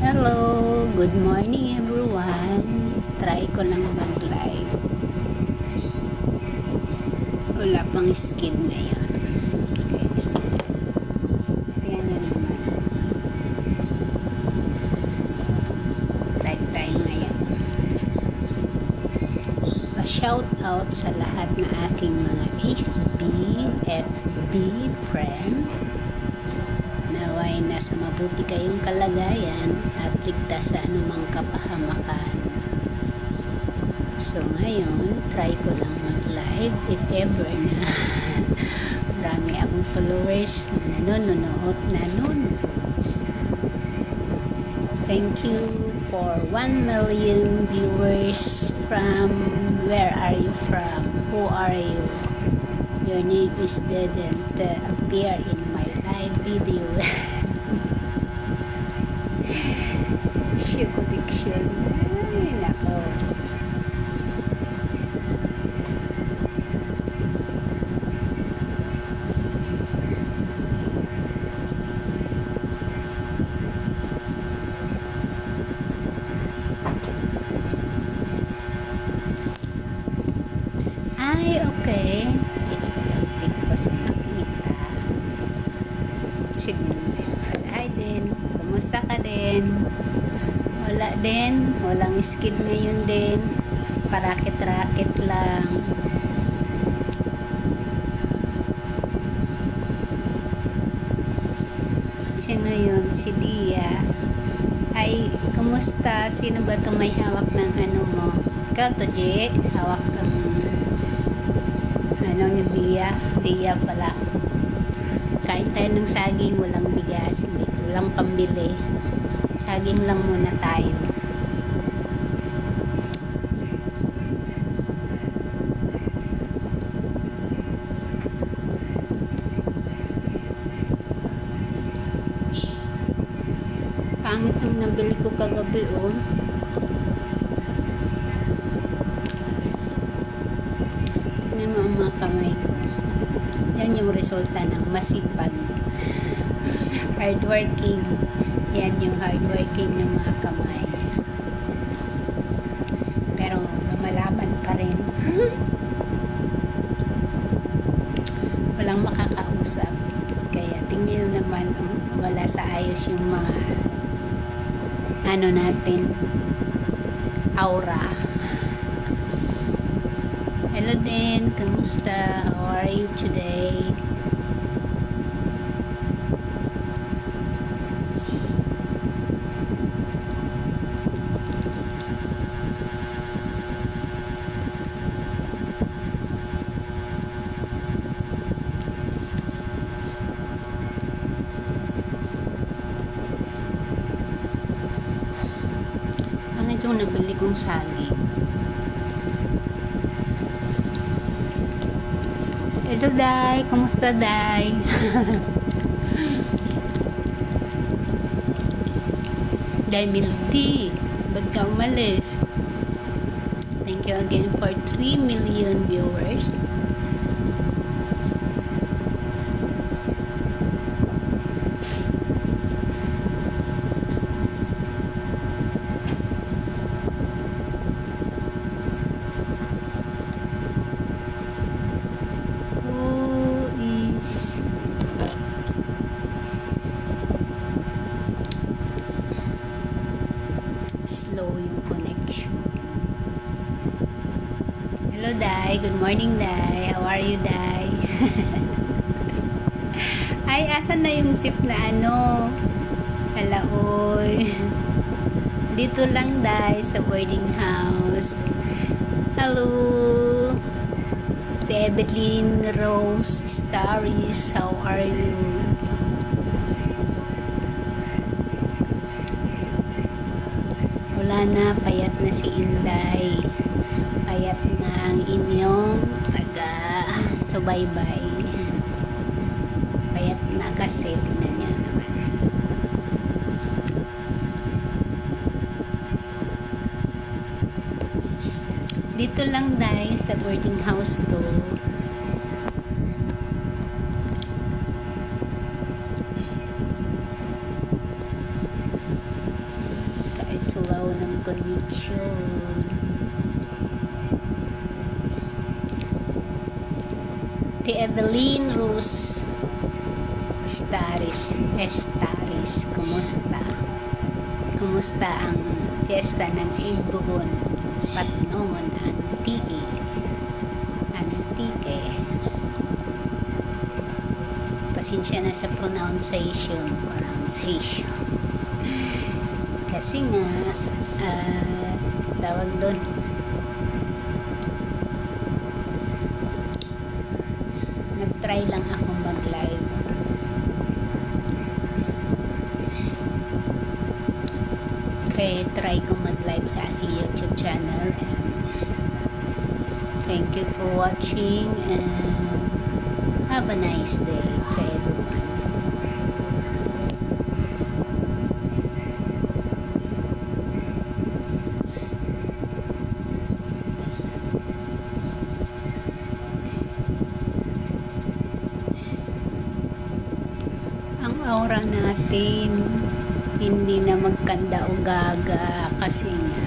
Hello, good morning everyone. Try ko lang mag-live. Wala pang skid ngayon. Okay. Tingnan nyo naman. Live tayo ngayon. Shout out sa lahat na aking mga FB friend. Naway nasa mabuti kayong kalagayan at ligtas sa anumang kapahamakan. So ngayon, try ko lang mag-live if ever na marami akong followers na nanonood. Thank you for 1 million viewers from where are you from? Who are you? Your name is didn't appear in my live video. Issue connection. Ay, nako. Ay, okay. Hindi ko kasi makita. Signal din. Hi din. Kumusta ka din? Wala din. Walang skid ngayon din. Parakit-rakit lang. Sino yun? Si Dia. Ay, kumusta? Sino ba ito may hawak ng ano mo? Ikaw to, J? Hawak kang ano ni Dia? Dia pala. Kain tayo ng saging, walang bigas, walang pambili. Saging lang muna tayo. Pangit yung nabili ko kagabi, oh. Tignan mo ang mga kamay ko. Yan yung resulta ng masipag. Hardworking. Yan yung hardworking ng mga kamay. Pero lumalaban pa rin. Walang makakausap. Kaya tingnan naman, oh, wala sa ayos yung mga ano natin, aura. Hello din, kamusta? How are you today? Pangit yung nabili kong saging. Hello, Day. Kumusta, Day? Day milk tea. Ba't ka umalis? Thank you again for 3 million viewers. Slow yung connection. Hello, Day. Good morning, Day. How are you, Day? Ay, asan na yung sip na ano? Hala, oy. Dito lang, Day, sa boarding house. Hello. Evelyn Rose Starries. How are you? Wala na, payat na si Inday. Payat na ang inyong taga-subaybay. Payat na kasi, tingnan niya naman. Dito lang, Day, sa boarding house to. connection. Ti Evelyn Rose Estaris, kumusta? Kumusta ang fiesta ng Igbugon, Patnon, Antique? Pasensya na sa pronunciation. Kasi nga, tawag doon, nag-try lang ako mag-live. Okay, try ko mag-live sa aking YouTube channel, and thank you for watching, and have a nice day to everyone. Ang aura natin hindi na magkanda o gaga kasi nga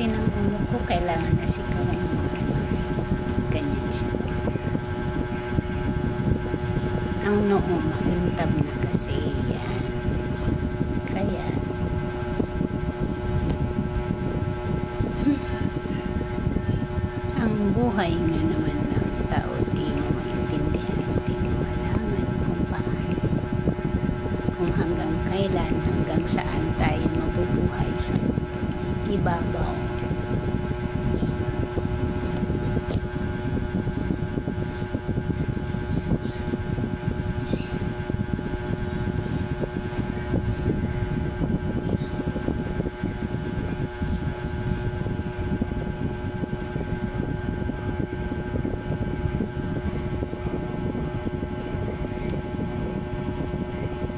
ng ulo ko, kailangan na sikawan mo. Ganyan siya. Ang noo, makintab na kasi yan. Kaya, ang buhay nga naman ng tao, di mo maintindihan, di mo malaman kung paano, kung hanggang kailan, hanggang saan tayo mabubuhay sa ibabaw.